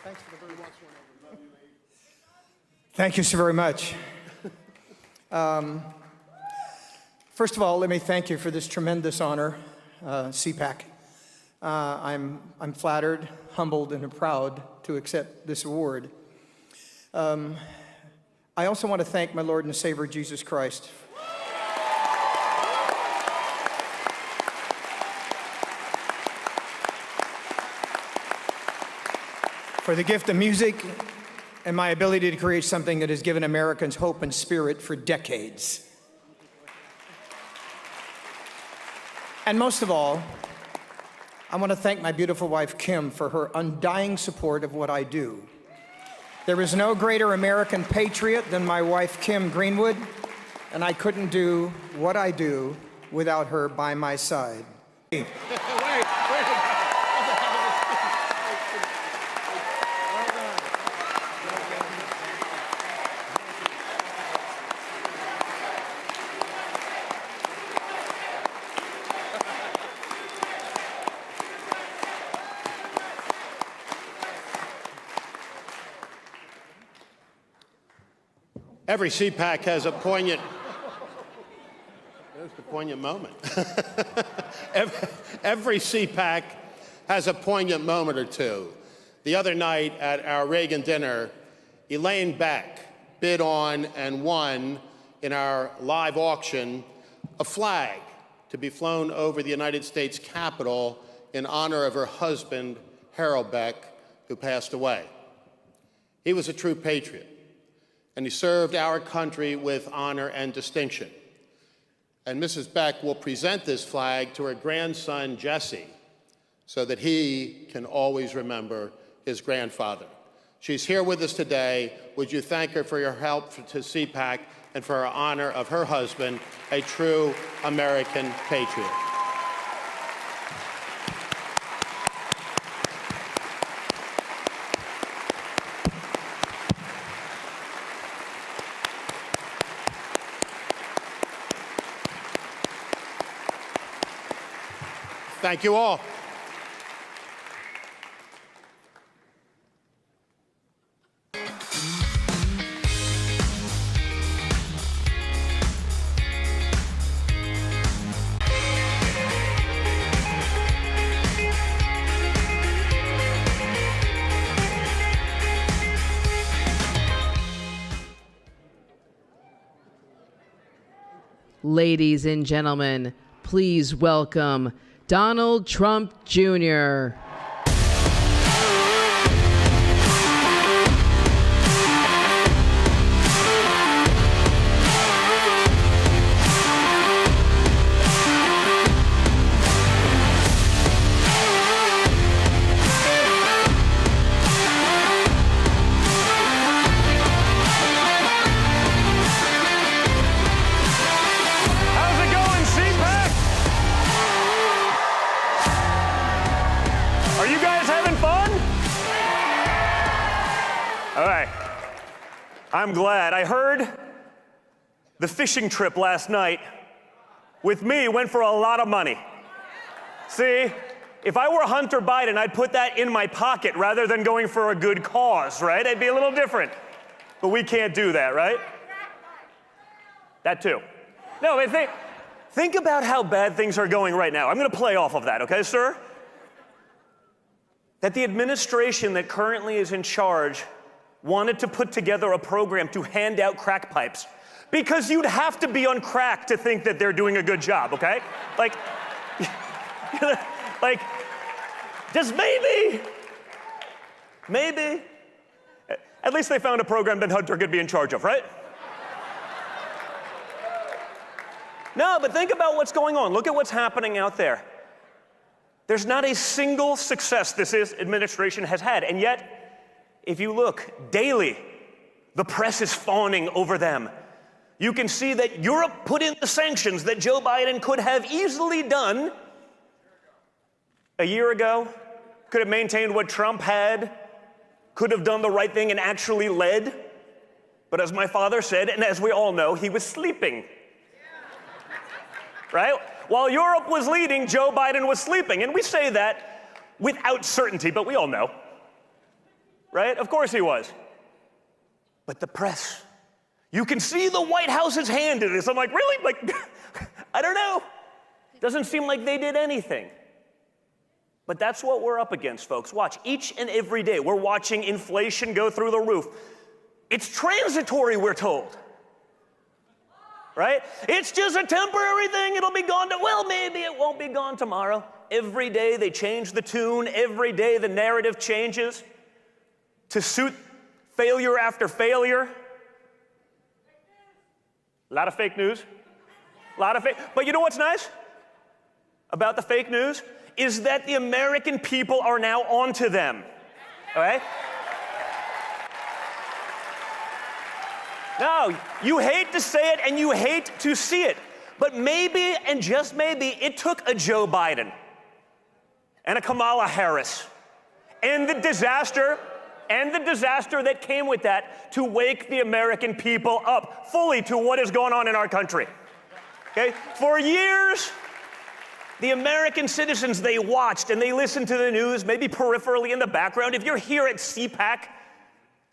Thanks for the very much. Thank you so very much. First of all, let me thank you for this tremendous honor, CPAC. I'm flattered, humbled, and proud to accept this award. I also want to thank my Lord and Savior, Jesus Christ. For the gift of music and my ability to create something that has given Americans hope and spirit for decades. And most of all, I want to thank my beautiful wife, Kim, for her undying support of what I do. There is no greater American patriot than my wife, Kim Greenwood, and I couldn't do what I do without her by my side. Every CPAC has a poignant, there's the poignant moment. Every CPAC has a poignant moment or two. The other night at our Reagan dinner, Elaine Beck bid on and won in our live auction a flag to be flown over the United States Capitol in honor of her husband, Harold Beck, who passed away. He was a true patriot, and he served our country with honor and distinction. And Mrs. Beck will present this flag to her grandson, Jesse, so that he can always remember his grandfather. She's here with us today. Would you thank her for your help to CPAC and for her honor of her husband, a true American patriot? Thank you all. Ladies and gentlemen, please welcome Donald Trump Jr. I'm glad. I heard the fishing trip last night with me went for a lot of money. See, if I were Hunter Biden, I'd put that in my pocket rather than going for a good cause, right? It'd be a little different. But we can't do that, right? That too. No, but think about how bad things are going right now. I'm going to play off of that, okay, sir? That the administration that currently is in charge wanted to put together a program to hand out crack pipes, because you'd have to be on crack to think that they're doing a good job, okay? Like, just maybe, at least they found a program that Hunter could be in charge of, right? No, but think about what's going on. Look at what's happening out there. There's not a single success this administration has had, and yet, if you look daily, the press is fawning over them. You can see that Europe put in the sanctions that Joe Biden could have easily done a year ago, could have maintained what Trump had, could have done the right thing and actually led. But as my father said, and as we all know, he was sleeping. Right? While Europe was leading, Joe Biden was sleeping. And we say that without certainty, but we all know. right? Of course he was. But the press, you can see the White House's hand in this. I'm like, really? Like, I don't know. Doesn't seem like they did anything. But that's what we're up against, folks. Watch, each and every day, we're watching inflation go through the roof. It's transitory, we're told. Right? It's just a temporary thing. It'll be gone. Well, maybe it won't be gone tomorrow. Every day they change the tune. Every day the narrative changes to suit failure after failure. A lot of fake news. A lot of fake. But you know what's nice about the fake news? Is that the American people are now onto them. All right? No, you hate to say it and you hate to see it. But maybe, and just maybe, it took a Joe Biden and a Kamala Harris and the disaster that came with that to wake the American people up fully to what is going on in our country. Okay? For years, the American citizens, they watched and they listened to the news, maybe peripherally in the background. If you're here at CPAC,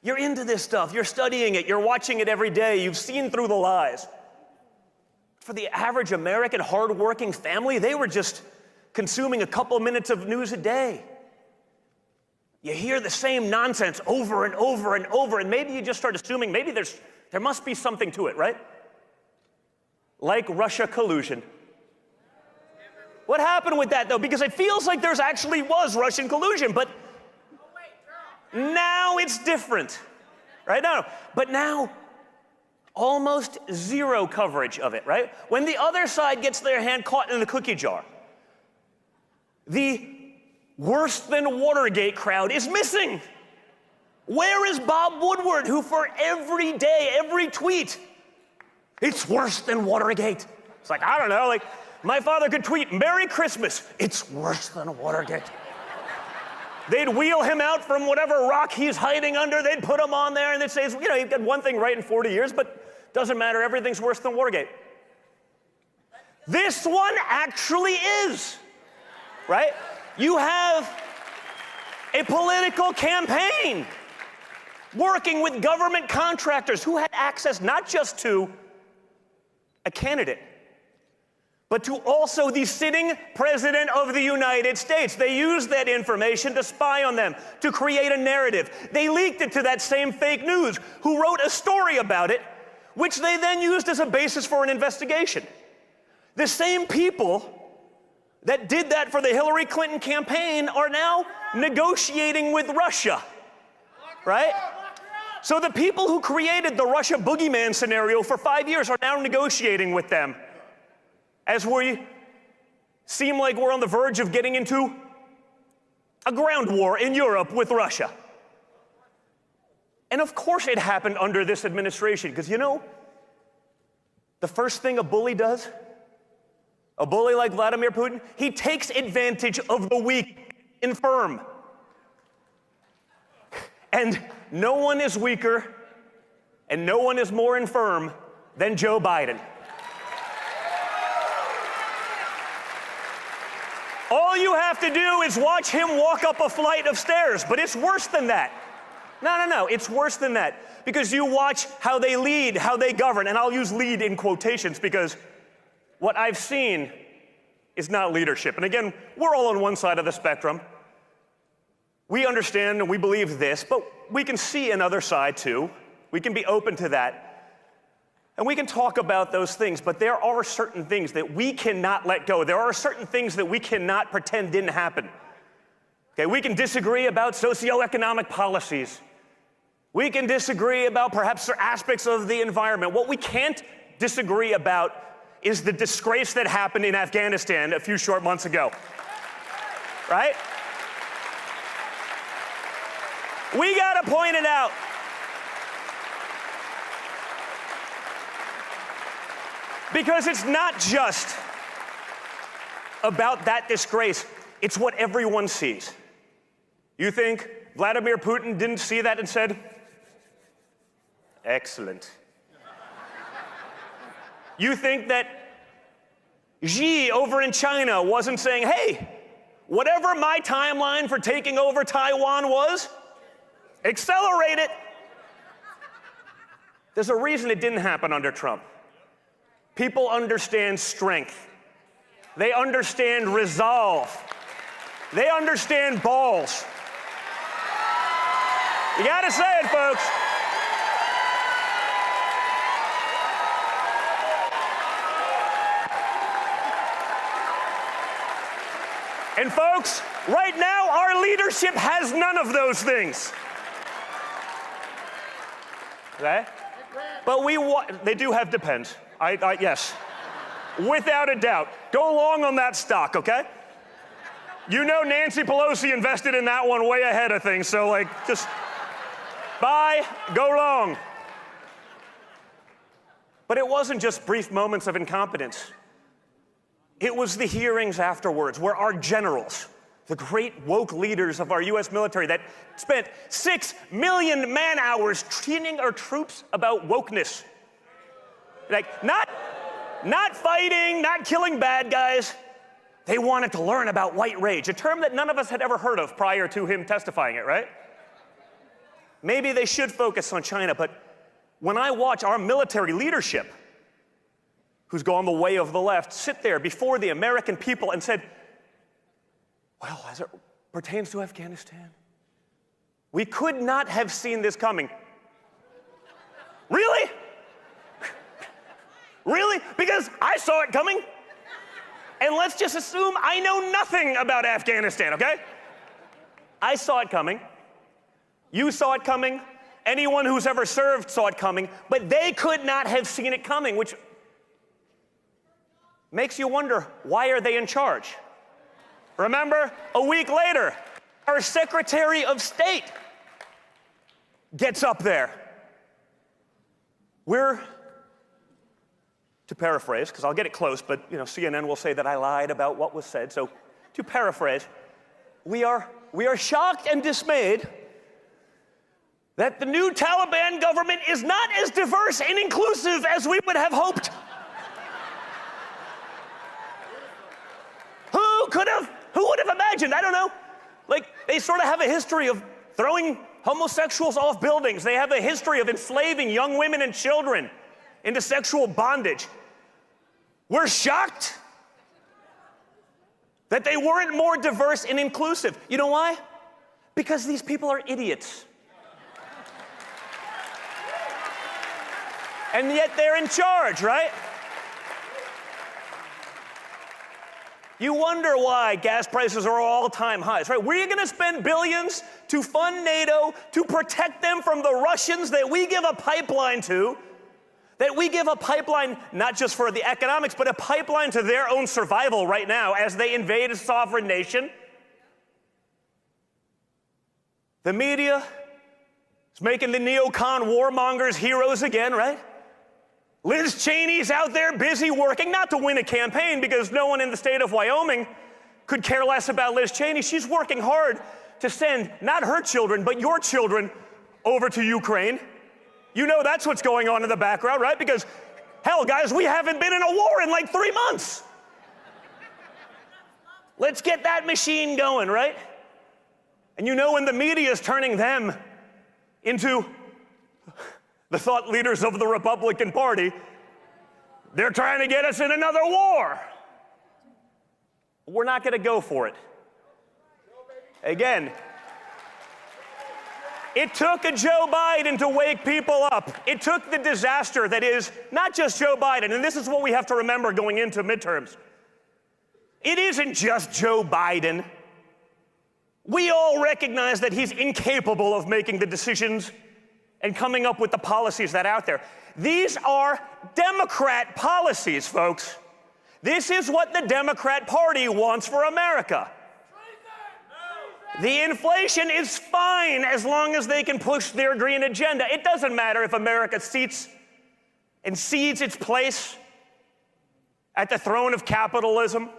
you're into this stuff. You're studying it. You're watching it every day. You've seen through the lies. For the average American hardworking family, they were just consuming a couple minutes of news a day. You hear the same nonsense over and over and over, and maybe you just start assuming maybe there must be something to it, right? Like Russia collusion. What happened with that, though? Because it feels like there's actually was Russian collusion, but now it's different, right? No, but now almost zero coverage of it, right? When the other side gets their hand caught in the cookie jar, the worse than Watergate crowd is missing. Where is Bob Woodward, who for every day, every tweet, it's worse than Watergate? It's like, I don't know, like my father could tweet, Merry Christmas, it's worse than Watergate. They'd wheel him out from whatever rock he's hiding under. They'd put him on there and they'd say, you know, he did one thing right in 40 years, but doesn't matter. Everything's worse than Watergate. This one actually is, right? You have a political campaign working with government contractors who had access not just to a candidate, but to also the sitting president of the United States. They used that information to spy on them, to create a narrative. They leaked it to that same fake news, who wrote a story about it, which they then used as a basis for an investigation. The same people that did that for the Hillary Clinton campaign are now negotiating with Russia, right? So the people who created the Russia boogeyman scenario for 5 years are now negotiating with them, as we seem like we're on the verge of getting into a ground war in Europe with Russia. And of course it happened under this administration, because you know, the first thing a bully does, a bully like Vladimir Putin, he takes advantage of the weak, infirm. And no one is weaker and no one is more infirm than Joe Biden. All you have to do is watch him walk up a flight of stairs, but it's worse than that. No, it's worse than that. Because you watch how they lead, how they govern, and I'll use lead in quotations because what I've seen is not leadership. And again, we're all on one side of the spectrum. We understand and we believe this, but we can see another side too. We can be open to that. And we can talk about those things, but there are certain things that we cannot let go. There are certain things that we cannot pretend didn't happen. Okay, we can disagree about socioeconomic policies. We can disagree about perhaps aspects of the environment. What we can't disagree about is the disgrace that happened in Afghanistan a few short months ago. Right? We gotta point it out. Because it's not just about that disgrace, it's what everyone sees. You think Vladimir Putin didn't see that and said, excellent. You think that Xi over in China wasn't saying, hey, whatever my timeline for taking over Taiwan was, Accelerate it. There's a reason it didn't happen under Trump. People understand strength. They understand resolve. They understand balls. You gotta say it, folks. And folks, right now, our leadership has none of those things. Okay? But they do have depends. Yes. Without a doubt. Go long on that stock, okay? You know Nancy Pelosi invested in that one way ahead of things, so like, just buy, go long. But it wasn't just brief moments of incompetence. It was the hearings afterwards where our generals, the great woke leaders of our U.S. military that spent 6 million man-hours training our troops about wokeness. Like, not fighting, not killing bad guys. They wanted to learn about white rage, a term that none of us had ever heard of prior to him testifying it, right? Maybe they should focus on China, but when I watch our military leadership, who's gone the way of the left, sit there before the American people and said, well, as it pertains to Afghanistan, we could not have seen this coming. Really? Really? Because I saw it coming. And let's just assume I know nothing about Afghanistan, okay? I saw it coming. You saw it coming. Anyone who's ever served saw it coming. But they could not have seen it coming, which makes you wonder, why are they in charge? Remember, a week later, our Secretary of State gets up there. We're, to paraphrase, because I'll get it close, but CNN will say that I lied about what was said. So to paraphrase, we are shocked and dismayed that the new Taliban government is not as diverse and inclusive as we would have hoped. Who would have imagined? I don't know. Like, they sort of have a history of throwing homosexuals off buildings. They have a history of enslaving young women and children into sexual bondage. We're shocked that they weren't more diverse and inclusive. You know why? Because these people are idiots. And yet they're in charge, right? You wonder why gas prices are all-time highs, right? We're going to spend billions to fund NATO, to protect them from the Russians that we give a pipeline to, that we give a pipeline not just for the economics, but a pipeline to their own survival right now as they invade a sovereign nation. The media is making the neocon warmongers heroes again, right? Liz Cheney's out there busy working, not to win a campaign, because no one in the state of Wyoming could care less about Liz Cheney. She's working hard to send not her children, but your children over to Ukraine. You know that's what's going on in the background, right? Because, hell, guys, we haven't been in a war in like 3 months. Let's get that machine going, right? And you know when the media is turning them into the thought leaders of the Republican Party, they're trying to get us in another war. We're not going to go for it. Again, it took a Joe Biden to wake people up. It took the disaster that is not just Joe Biden, and this is what we have to remember going into midterms. It isn't just Joe Biden. We all recognize that he's incapable of making the decisions and coming up with the policies that are out there. These are Democrat policies, folks. This is what the Democrat Party wants for America. The inflation is fine as long as they can push their green agenda. It doesn't matter if America seats and cedes its place at the throne of capitalism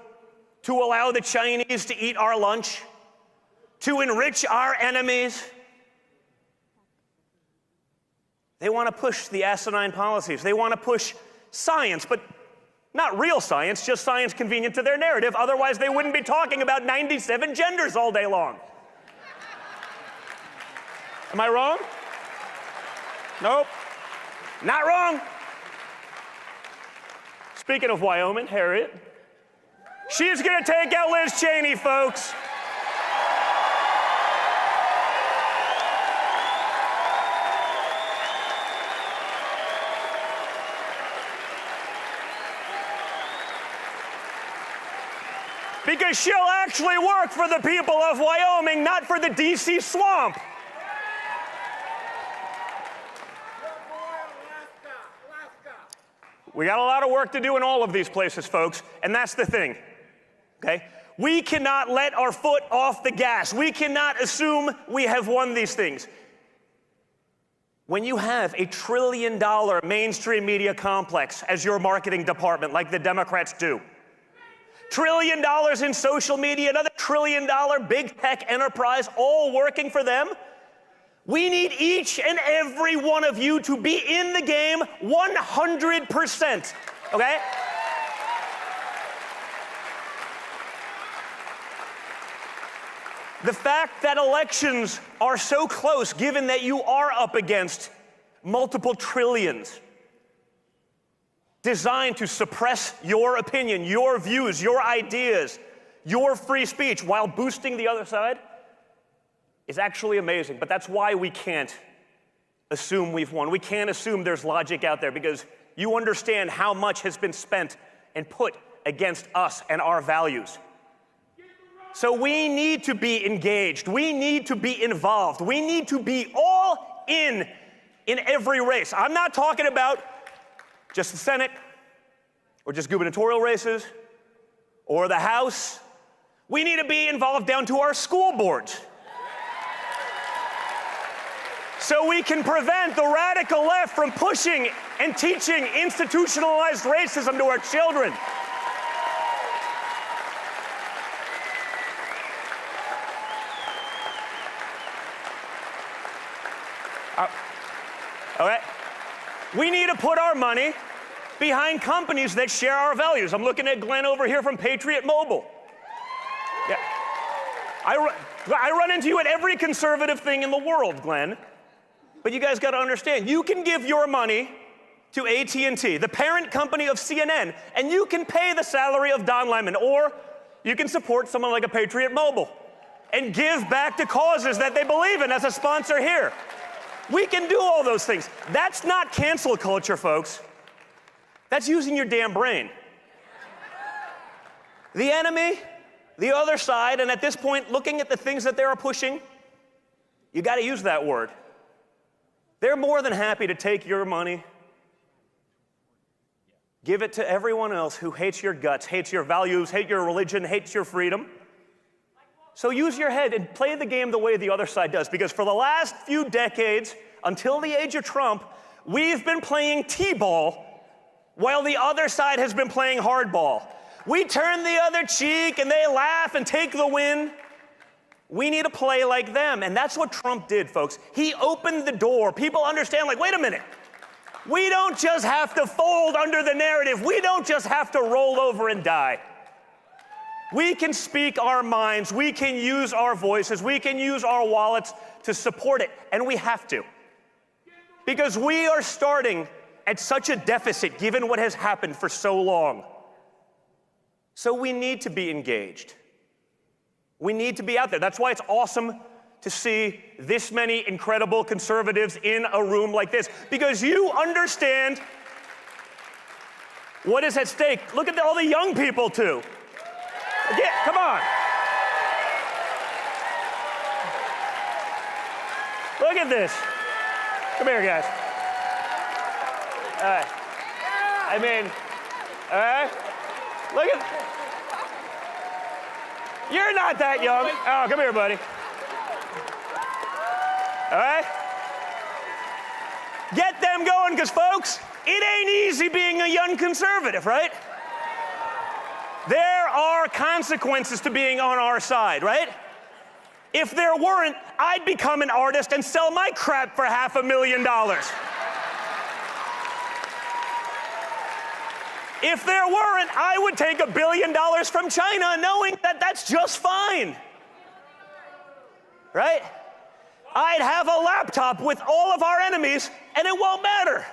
to allow the Chinese to eat our lunch, to enrich our enemies. They want to push the asinine policies. They want to push science, but not real science, just science convenient to their narrative. Otherwise, they wouldn't be talking about 97 genders all day long. Am I wrong? Nope. Not wrong. Speaking of Wyoming, Harriet, she's going to take out Liz Cheney, folks. Because she'll actually work for the people of Wyoming, not for the D.C. swamp. We got a lot of work to do in all of these places, folks, and that's the thing, okay? We cannot let our foot off the gas. We cannot assume we have won these things. When you have $1 trillion mainstream media complex as your marketing department, like the Democrats do, $1 trillion in social media, another $1 trillion big tech enterprise, all working for them, we need each and every one of you to be in the game 100%, okay? The fact that elections are so close, given that you are up against multiple trillions designed to suppress your opinion, your views, your ideas, your free speech while boosting the other side, is actually amazing. But that's why we can't assume we've won. We can't assume there's logic out there, because you understand how much has been spent and put against us and our values. So we need to be engaged. We need to be involved. We need to be all in every race. I'm not talking about just the Senate or just gubernatorial races or the House. We need to be involved down to our school boards, so we can prevent the radical left from pushing and teaching institutionalized racism to our children. Okay. We need to put our money behind companies that share our values. I'm looking at Glenn over here from Patriot Mobile. Yeah. I run into you at every conservative thing in the world, Glenn. But you guys got to understand, you can give your money to AT&T, the parent company of CNN, and you can pay the salary of Don Lemon, or you can support someone like a Patriot Mobile and give back to causes that they believe in as a sponsor here. We can do all those things. That's not cancel culture, folks. That's using your damn brain. The enemy, the other side, and at this point, looking at the things that they are pushing, you got to use that word. They're more than happy to take your money, give it to everyone else who hates your guts, hates your values, hates your religion, hates your freedom. So use your head and play the game the way the other side does, because for the last few decades, until the age of Trump, we've been playing T-ball while the other side has been playing hardball. We turn the other cheek and they laugh and take the win. We need to play like them, and that's what Trump did, folks. He opened the door. People understand, like, wait a minute. We don't just have to fold under the narrative. We don't just have to roll over and die. We can speak our minds, we can use our voices, we can use our wallets to support it, and we have to. Because we are starting at such a deficit given what has happened for so long. So we need to be engaged. We need to be out there. That's why it's awesome to see this many incredible conservatives in a room like this, because you understand what is at stake. Look at all the young people, too. Yeah, come on. Look at this. Come here, guys. All right. I mean, all right. Look at. You're not that young. Oh, come here, buddy. All right. Get them going, because, folks, it ain't easy being a young conservative, right? There are consequences to being on our side, right? If there weren't, I'd become an artist and sell my crap for $500,000. If there weren't, I would take $1 billion from China knowing that that's just fine. Right? I'd have a laptop with all of our enemies, and it won't matter.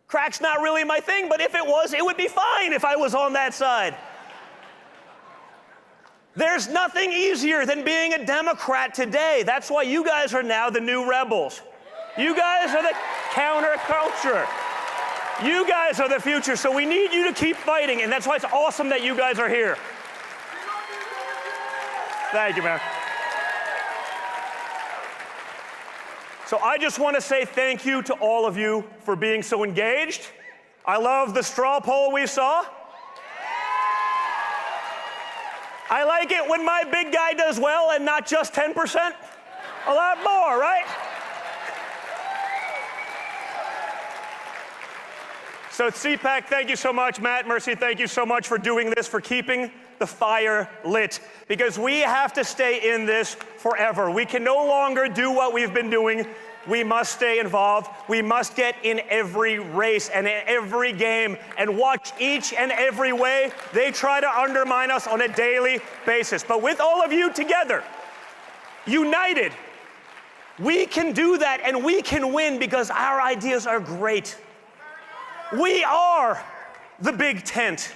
Crack's not really my thing, but if it was, it would be fine if I was on that side. There's nothing easier than being a Democrat today. That's why you guys are now the new rebels. You guys are the counterculture. You guys are the future, so we need you to keep fighting, and that's why it's awesome that you guys are here. Thank you, man. So I just want to say thank you to all of you for being so engaged. I love the straw poll we saw. I like it when my big guy does well and not just 10%. A lot more, right? So CPAC, thank you so much. Matt, Mercy, thank you so much for doing this, for keeping the fire lit. Because we have to stay in this forever. We can no longer do what we've been doing. We must stay involved. We must get in every race and in every game and watch each and every way they try to undermine us on a daily basis. But with all of you together, united, we can do that and we can win because our ideas are great. We are the big tent.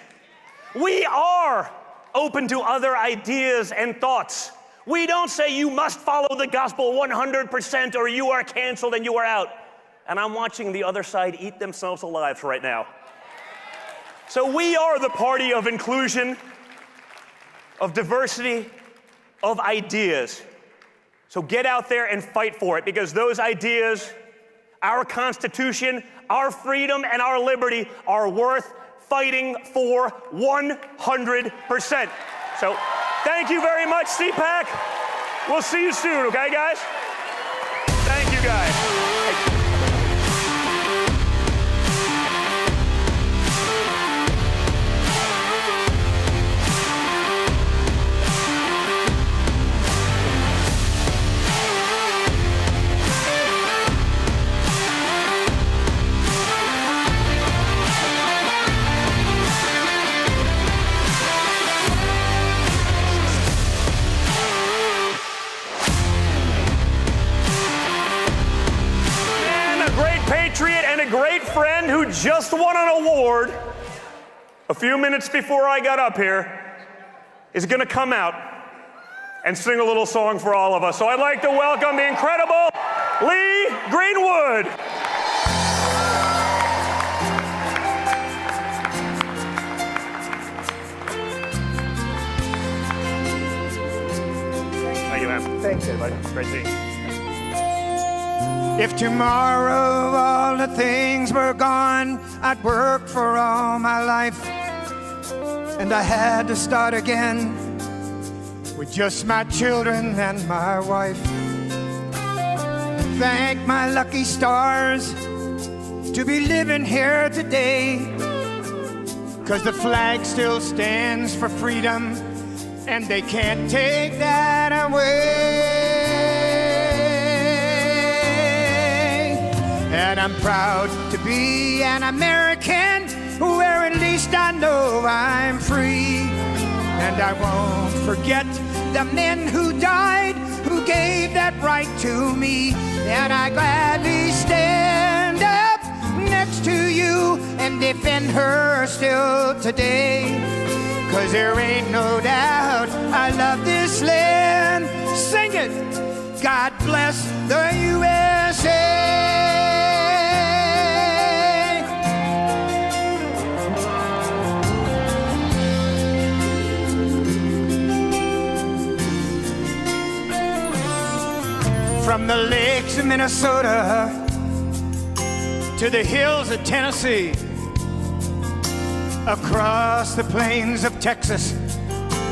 We are open to other ideas and thoughts. We don't say you must follow the gospel 100% or you are canceled and you are out. And I'm watching the other side eat themselves alive right now. So we are the party of inclusion, of diversity, of ideas. So get out there and fight for it because those ideas, our Constitution, our freedom, and our liberty are worth fighting for 100%. So thank you very much, CPAC. We'll see you soon, okay, guys? Thank you, guys. Patriot and a great friend who just won an award a few minutes before I got up here is going to come out and sing a little song for all of us. So I'd like to welcome the incredible Lee Greenwood. Thank you, man. Thank you. Great seeing you. If tomorrow all the things were gone, I'd worked for all my life, and I had to start again with just my children and my wife. Thank my lucky stars to be living here today, 'cause the flag still stands for freedom, and they can't take that away. And I'm proud to be an American, where at least I know I'm free. And I won't forget the men who died, who gave that right to me. And I gladly stand up next to you and defend her still today. 'Cause there ain't no doubt I love this land. Sing it! God bless the USA. From the lakes of Minnesota to the hills of Tennessee, across the plains of Texas,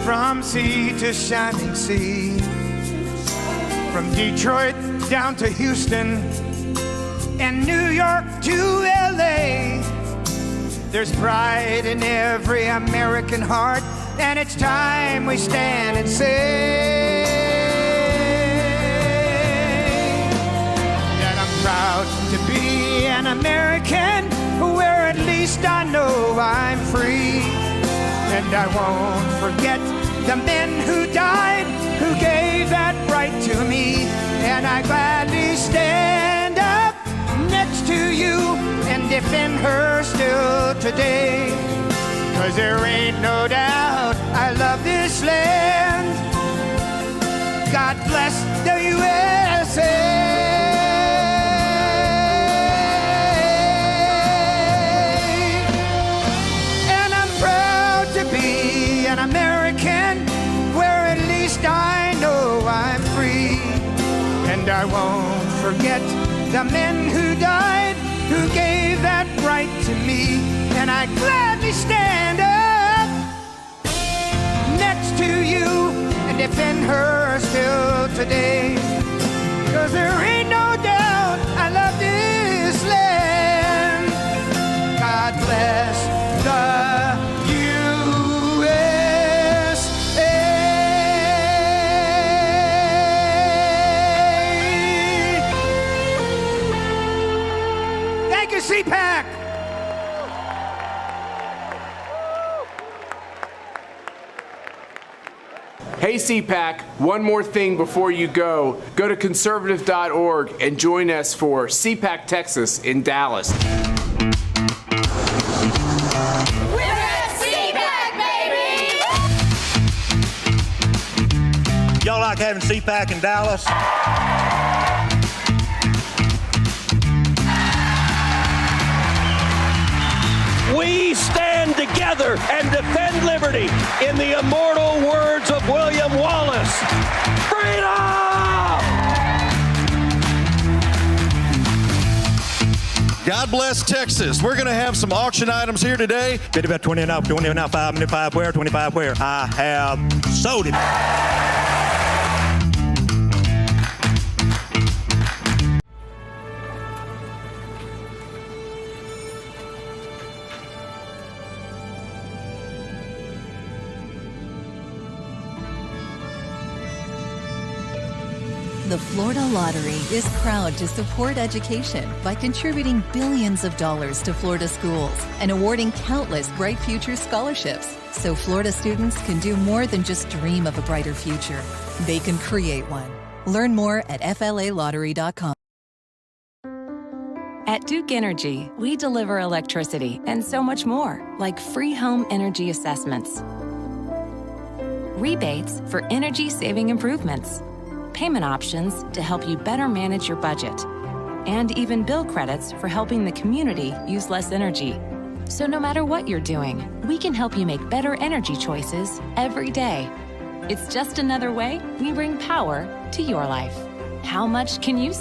from sea to shining sea, from Detroit down to Houston and New York to LA, there's pride in every American heart, and it's time we stand and say that I'm proud to be an American, where at least I know I'm free. And I won't forget the men who died, who who gave that right to me, and I gladly stand up next to you and defend her still today. 'Cause there ain't no doubt I love this land. God bless the USA. And I'm proud to be an American, where at least I know I'm free. And I won't forget the men who died, who gave that right to me. And I gladly stand up next to you and defend her still today. 'Cause there ain't no doubt I love this land. God bless the USA. Thank you, CPAC. Hey CPAC, one more thing before you go. Go to conservative.org and join us for CPAC Texas in Dallas. We're at CPAC, baby! Y'all like having CPAC in Dallas? We stand together and defend liberty in the immortal words of William Wallace. Freedom! God bless Texas. We're going to have some auction items here today. 25 where, 25 where. I have sold it. The Florida Lottery is proud to support education by contributing billions of dollars to Florida schools and awarding countless Bright Future scholarships, so Florida students can do more than just dream of a brighter future. They can create one. Learn more at flalottery.com. At Duke Energy, we deliver electricity and so much more, like free home energy assessments, rebates for energy-saving improvements, payment options to help you better manage your budget, and even bill credits for helping the community use less energy. So no matter what you're doing, we can help you make better energy choices every day. It's just another way we bring power to your life. How much can you